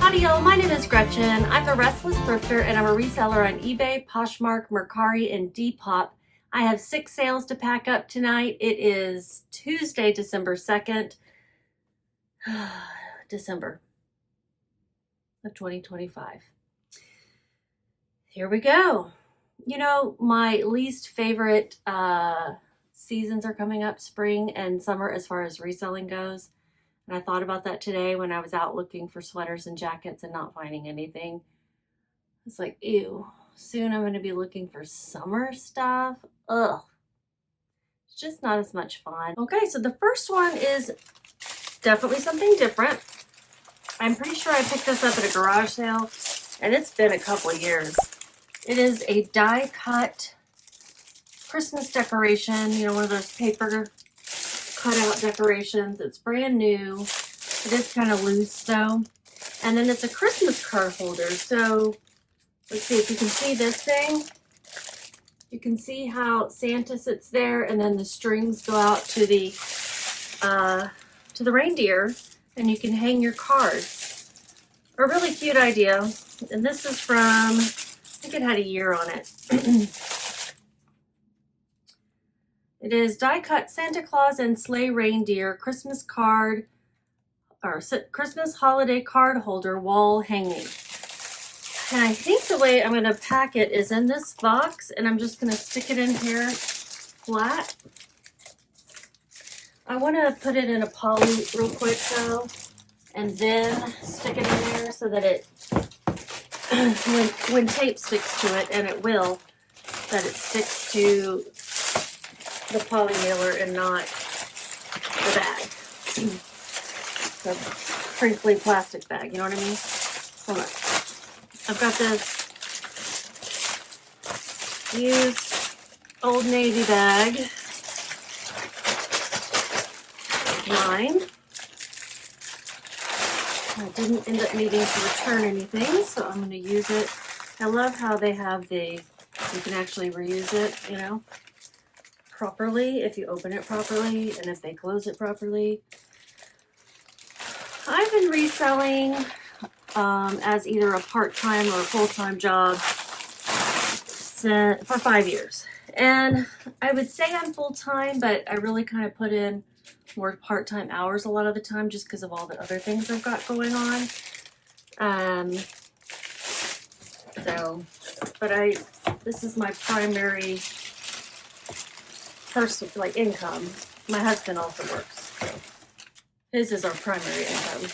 Howdy-o, my name is Gretchen. I'm a restless thrifter and I'm a reseller on eBay, Poshmark, Mercari, and Depop. I have 6 sales to pack up tonight. It is Tuesday, December 2nd. December of 2025. Here we go. You know, my least favorite seasons are coming up, spring and summer, as far as reselling goes. And I thought about that today when I was out looking for sweaters and jackets and not finding anything. It's like, ew, soon I'm going to be looking for summer stuff. Ugh. It's just not as much fun. Okay, so the first one is definitely something different. I'm pretty sure I picked this up at a garage sale, and it's been a couple of years. It is a die cut Christmas decoration, you know, one of those paper cutout decorations. It's brand new. It is kind of loose though. And then it's a Christmas card holder. So let's see if you can see this thing. You can see how Santa sits there, and then the strings go out to the reindeer, and you can hang your cards. A really cute idea. And this is from, I think it had a year on it. It is die cut Santa Claus and sleigh reindeer Christmas card or Christmas holiday card holder wall hanging. And I think the way I'm going to pack it is in this box, and I'm just going to stick it in here flat. I want to put it in a poly real quick though, and then stick it in there so that it, when tape sticks to it, and it will, that it sticks to the poly mailer and not the bag. The crinkly plastic bag, you know what I mean? Hold on. I've got this used Old Navy bag. Mine. I didn't end up needing to return anything, so I'm going to use it. I love how they have you can actually reuse it, you know, properly if you open it properly and if they close it properly. I've been reselling as either a part-time or a full-time job for 5 years. And I would say I'm full-time, but I really kind of put in more part-time hours a lot of the time just because of all the other things I've got going on. This is my primary income. My husband also works, so his is our primary income.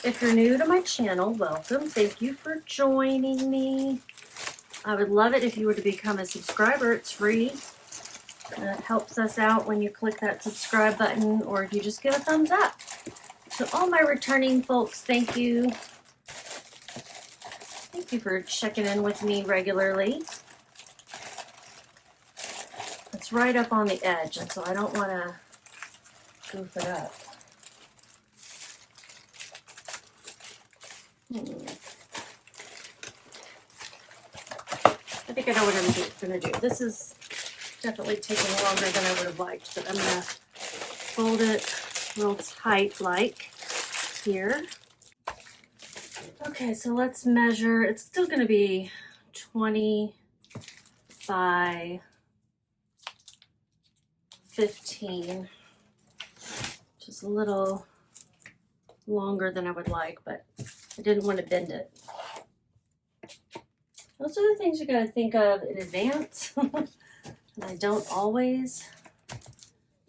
If you're new to my channel, welcome. Thank you for joining me. I would love it if you were to become a subscriber. It's free. It helps us out when you click that subscribe button, or if you just give a thumbs up. To all my returning folks, thank you. Thank you for checking in with me regularly. It's right up on the edge, and so I don't want to goof it up. I think I know what I'm going to do. This is definitely taking longer than I would have liked, but I'm going to fold it real tight like here. Okay, so let's measure. It's still going to be 20 by 15, just a little longer than I would like, but I didn't want to bend it. Those are the things you got to think of in advance. And I don't always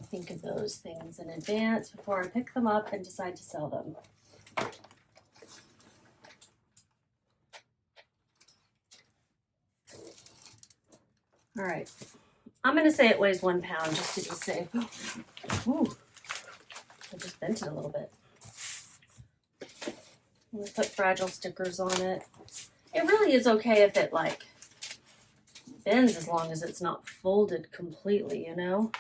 think of those things in advance before I pick them up and decide to sell them. All right. I'm going to say it weighs 1 pound just to be safe. Ooh, I just bent it a little bit. I'm going to put fragile stickers on it. It really is okay if it bends, as long as it's not folded completely, you know?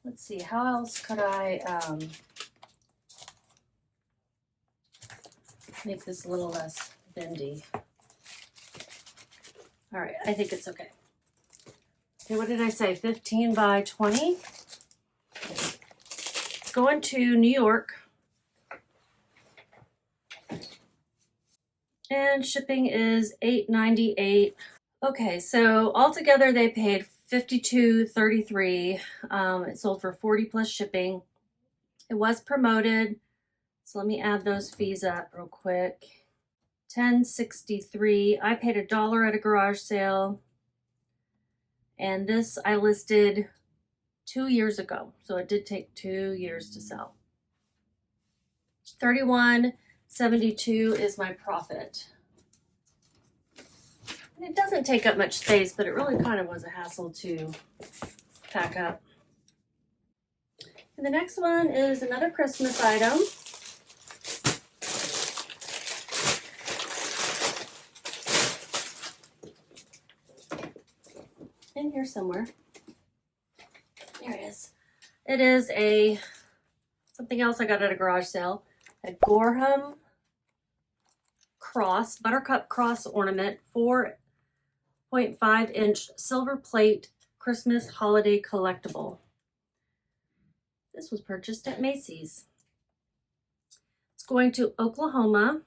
Let's see, how else could I make this a little less bendy? All right, I think it's okay. Okay, what did I say? 15 by 20. It's going to New York. And shipping is $8.98. Okay, so altogether they paid $52.33. It sold for 40 plus shipping. It was promoted. So let me add those fees up real quick. $10.63. I paid $1 at a garage sale. And this I listed 2 years ago. So it did take 2 years to sell. $31.72 is my profit. And it doesn't take up much space, but it really kind of was a hassle to pack up. And the next one is another Christmas item. In here somewhere. There it is. It is something else I got at a garage sale. A Gorham cross, buttercup cross ornament, 4.5-inch silver plate Christmas holiday collectible. This was purchased at Macy's. It's going to Oklahoma.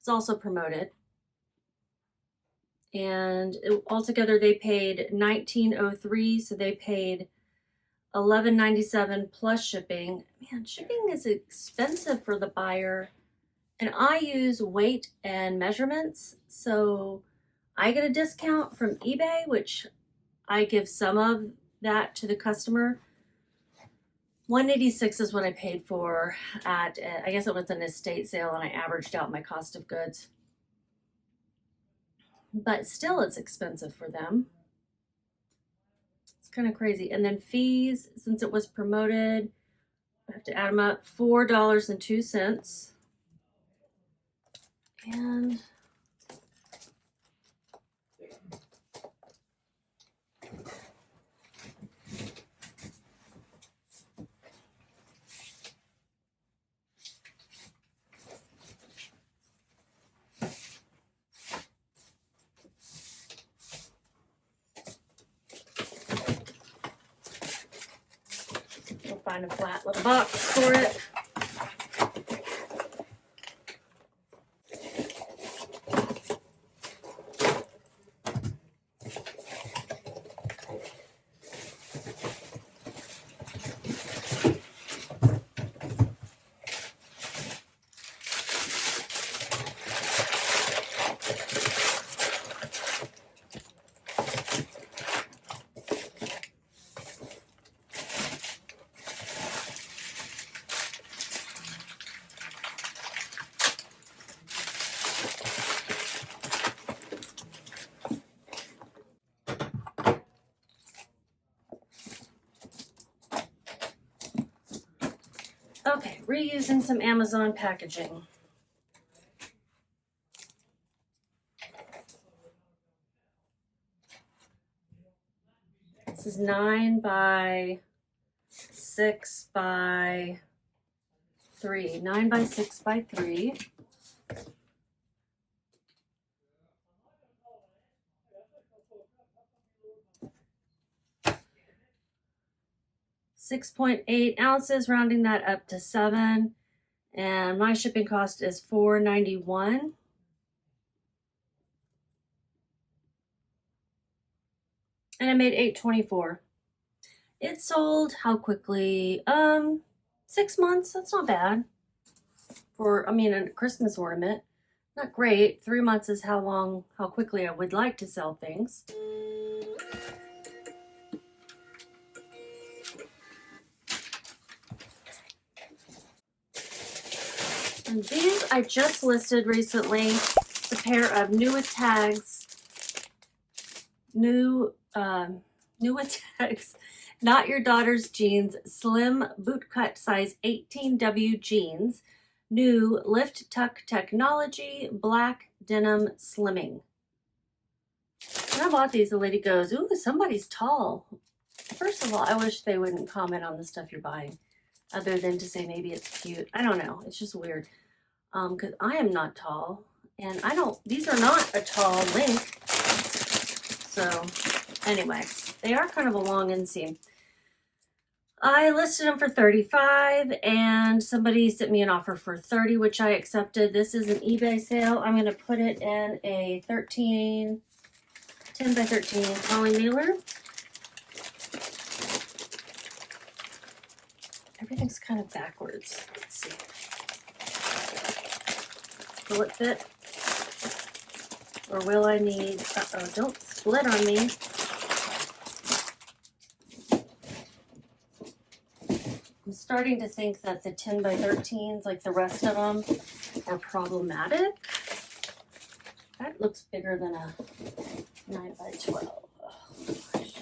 It's also promoted. And altogether they paid $19.03, so they paid $11.97 plus shipping. Man, shipping is expensive for the buyer. And I use weight and measurements, so I get a discount from eBay, which I give some of that to the customer. $186 is what I paid for at, I guess it was an estate sale, and I averaged out my cost of goods. But still, it's expensive for them. It's kind of crazy. And then fees, since it was promoted, I have to add them up, $4.02. And we'll find a flat little box for it. Okay, reusing some Amazon packaging. This is 9 by 6 by 3. 9 by 6 by 3. $6.8 ounces, rounding that up to 7. And my shipping cost is $4.91. And I made $8.24. It sold how quickly? 6 months. That's not bad. For, I mean, a Christmas ornament. Not great. 3 months is how quickly I would like to sell things. And these I just listed recently. It's a pair of new with tags. New with tags. Not Your Daughter's Jeans Slim Bootcut Size 18W Jeans. New Lift Tuck Technology Black Denim Slimming. When I bought these, the lady goes, "Ooh, somebody's tall." First of all, I wish they wouldn't comment on the stuff you're buying. other than to say maybe it's cute. I don't know. It's just weird. Because I am not tall, and these are not a tall link. So anyway, they are kind of a long inseam. I listed them for $35 and somebody sent me an offer for $30, which I accepted. This is an eBay sale. I'm going to put it in a 10 by 13 poly mailer. Everything's kind of backwards. Let's see. Will it fit? Or will I need, uh-oh, don't split on me. I'm starting to think that the 10 by 13s, like the rest of them, are problematic. That looks bigger than a 9 by 12. Oh, gosh.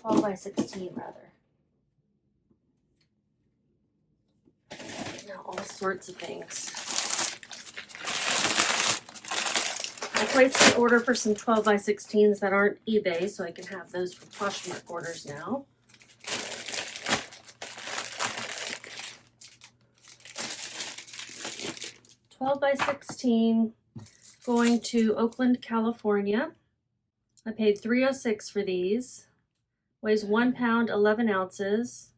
12 by 16 rather. Now all sorts of things. I placed an order for some 12 by 16s that aren't eBay, so I can have those for Poshmark orders now. By 16, going to Oakland, California. I paid $306 for these. Weighs 1 pound, 11 ounces.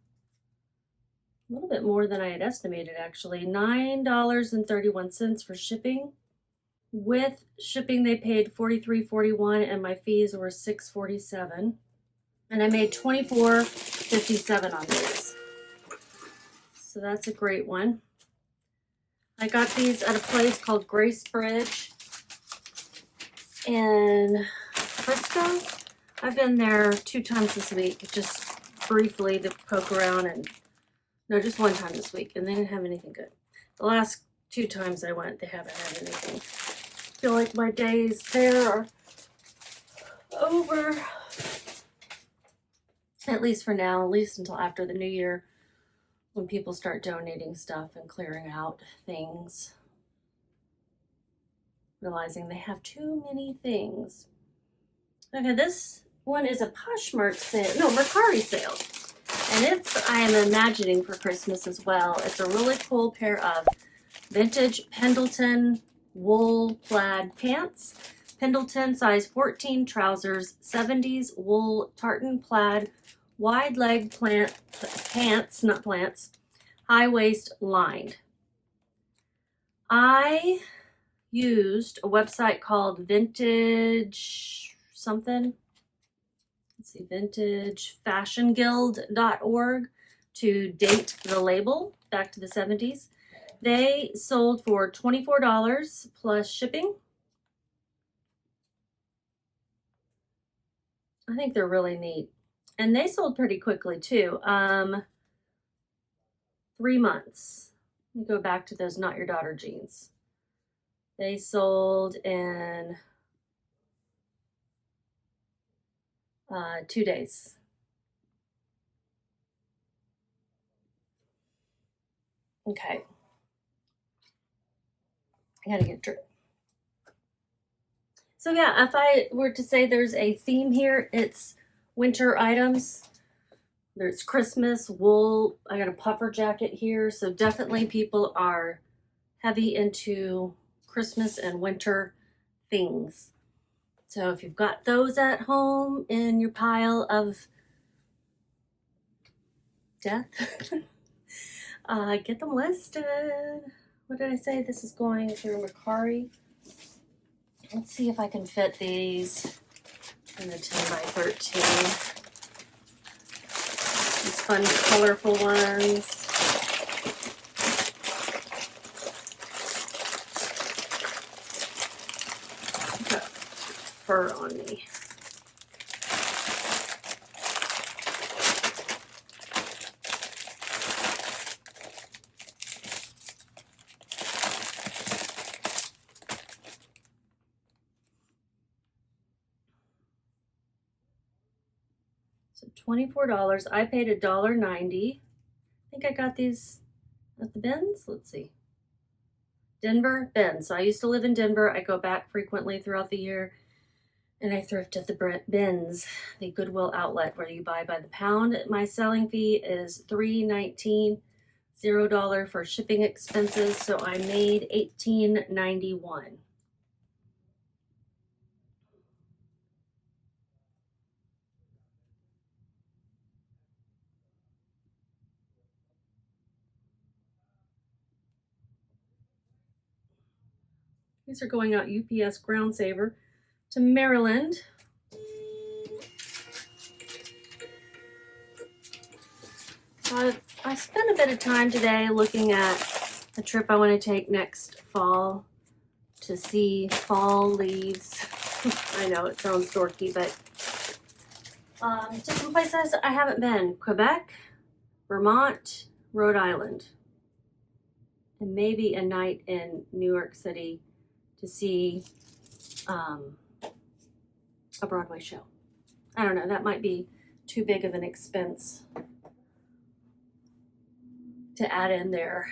A little bit more than I had estimated, actually. $9.31 for shipping. With shipping, they paid $43.41, and my fees were $6.47. And I made $24.57 on these. So that's a great one. I got these at a place called Grace Bridge in Frisco. I've been there 2 times this week, just briefly to poke around, and no, just 1 time this week, and they didn't have anything good. The last 2 times I went, they haven't had anything. I feel like my days there are over, at least for now, at least until after the new year, when people start donating stuff and clearing out things, realizing they have too many things. Okay, this one is a Poshmark sale, no, Mercari sale. And it's, I am imagining, for Christmas as well. It's a really cool pair of vintage Pendleton wool plaid pants. Pendleton size 14 trousers, 70s wool tartan plaid, wide leg pants, not plants, high waist lined. I used a website called vintage something. Let's see, vintagefashionguild.org to date the label back to the 70s. They sold for $24 plus shipping. I think they're really neat. And they sold pretty quickly too. 3 months. Let me go back to those Not Your Daughter jeans. They sold in 2 days. Okay. I gotta get a drink. So yeah, if I were to say there's a theme here, it's winter items. There's Christmas, wool. I got a puffer jacket here. So definitely people are heavy into Christmas and winter things. So if you've got those at home in your pile of death, get them listed. What did I say? This is going through Mercari. Let's see if I can fit these in the 10 by 13. These fun, colorful ones. I've got fur on me. $24. I paid $1.90. I think I got these at the bins. Let's see. Denver, bins. So I used to live in Denver. I go back frequently throughout the year, and I thrift at the bins, the Goodwill outlet where you buy by the pound. My selling fee is $3.19 $0 for shipping expenses, so I made $18.91. These are going out UPS Ground Saver to Maryland. I spent a bit of time today looking at a trip I want to take next fall to see fall leaves. I know it sounds dorky, but to some places I haven't been. Quebec, Vermont, Rhode Island, and maybe a night in New York City to see a Broadway show. I don't know, that might be too big of an expense to add in there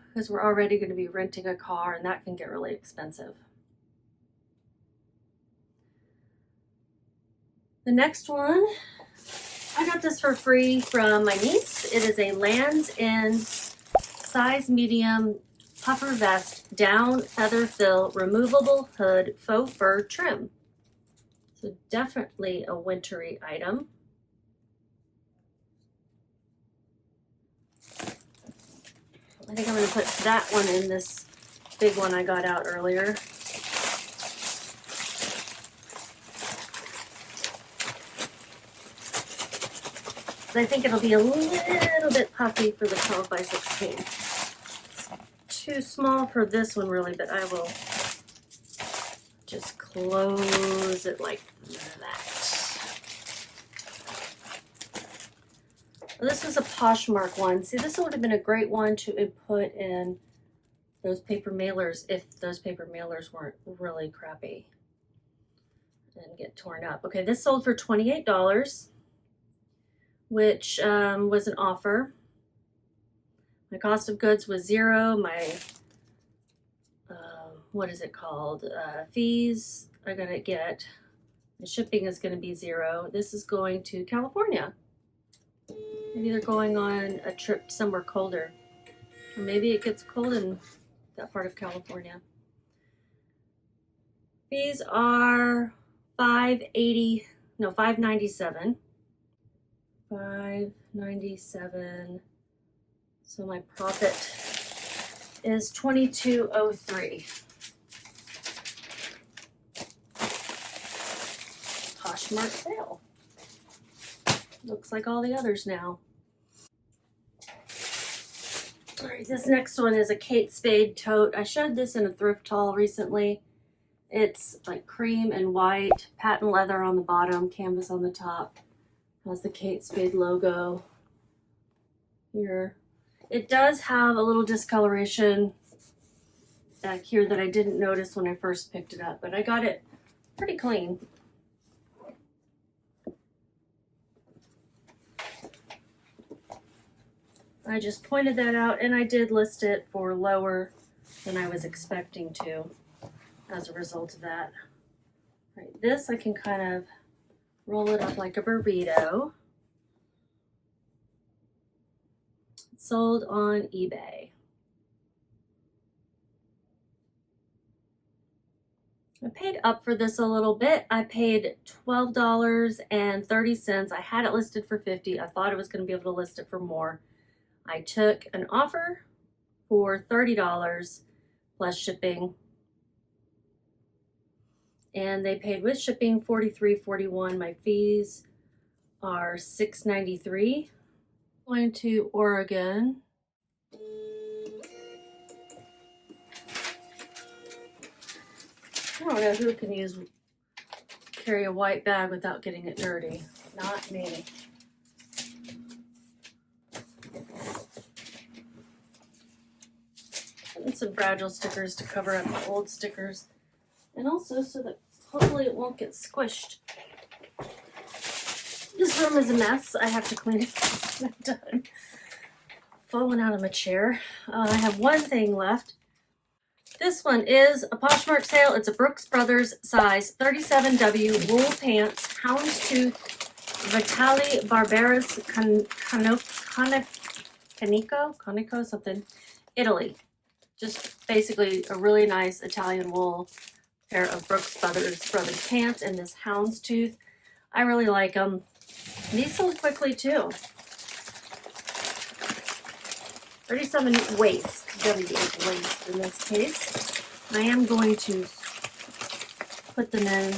because we're already going to be renting a car and that can get really expensive. The next one, I got this for free from my niece. It is a Lands' End size medium puffer vest, down feather fill, removable hood, faux fur trim. So definitely a wintry item. I think I'm going to put that one in this big one I got out earlier. I think it'll be a little bit puffy for the 12 by 16. It's too small for this one really, but I will just close it like that. Well, this was a Poshmark one. See, this would have been a great one to put in those paper mailers if those paper mailers weren't really crappy and get torn up. Okay, this sold for $28. Which was an offer. My cost of goods was $0. My, what is it called? Fees are gonna get, the shipping is gonna be $0. This is going to California. Maybe they're going on a trip somewhere colder. Or maybe it gets cold in that part of California. Fees are $597. $597. So my profit is $22.03. Poshmark sale. Looks like all the others now. All right, this next one is a Kate Spade tote. I showed this in a thrift haul recently. It's like cream and white, patent leather on the bottom, canvas on the top. Has the Kate Spade logo here. It does have a little discoloration back here that I didn't notice when I first picked it up, but I got it pretty clean. I just pointed that out and I did list it for lower than I was expecting to as a result of that. All right, this I can kind of roll it up like a burrito. Sold on eBay. I paid up for this a little bit. I paid $12.30. I had it listed for $50. I thought I was going to be able to list it for more. I took an offer for $30 plus shipping. And they paid with shipping $43.41. My fees are $6.93. Going to Oregon. I don't know who can carry a white bag without getting it dirty. Not me. And some fragile stickers to cover up the old stickers. And also so that hopefully it won't get squished. This room is a mess. I have to clean it when I'm done. Falling out of my chair. I have one thing left. This one is a Poshmark sale. It's a Brooks Brothers size 37W wool pants, houndstooth, Vitali Barberis Canico, something, Italy. Just basically a really nice Italian wool pair of Brooks Brothers pants and this houndstooth. I really like them. These sold quickly too. 37 waist, W8 waist in this case. I am going to put them in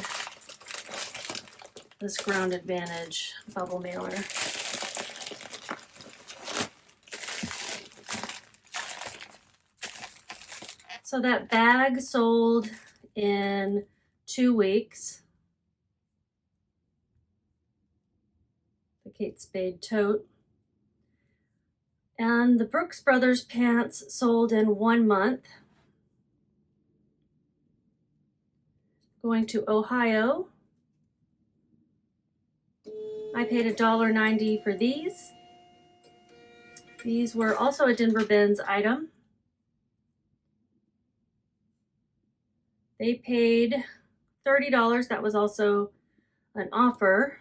this Ground Advantage bubble mailer. So that bag sold in 2 weeks. The Kate Spade tote. And the Brooks Brothers pants sold in 1 month. Going to Ohio. I paid $1.90 for these. These were also a Denver Bins item. They paid $30. That was also an offer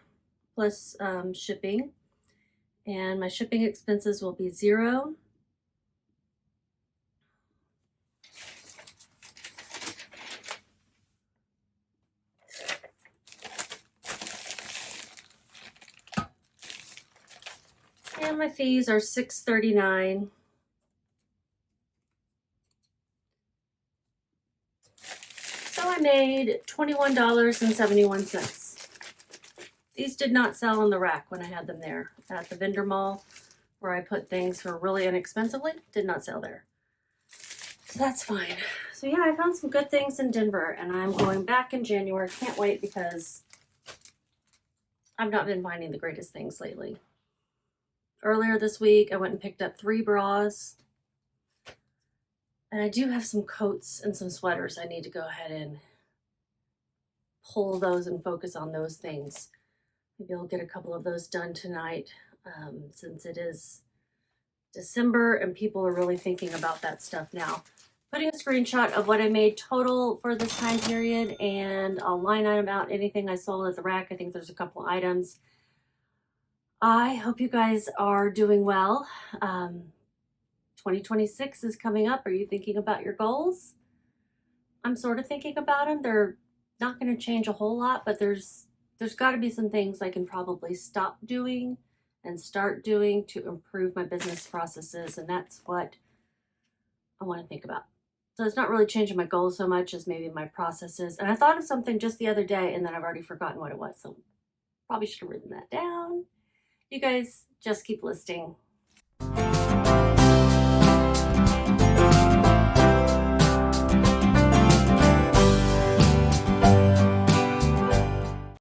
plus shipping. And my shipping expenses will be $0. And my fees are $6.39. So I made $21.71. These did not sell on the rack when I had them there at the vendor mall where I put things for really inexpensively. Did not sell there. So that's fine. So yeah, I found some good things in Denver and I'm going back in January. Can't wait because I've not been finding the greatest things lately. Earlier this week, I went and picked up 3 bras. And I do have some coats and some sweaters. I need to go ahead and pull those and focus on those things. Maybe I'll get a couple of those done tonight since it is December and people are really thinking about that stuff now. Putting a screenshot of what I made total for this time period and I'll line item out anything I sold at the rack. I think there's a couple items. I hope you guys are doing well. 2026 is coming up. Are you thinking about your goals? I'm sort of thinking about them. They're not going to change a whole lot, but there's got to be some things I can probably stop doing and start doing to improve my business processes, and that's what I want to think about. So it's not really changing my goals so much as maybe my processes. And I thought of something just the other day, and then I've already forgotten what it was, so probably should have written that down. You guys just keep listening.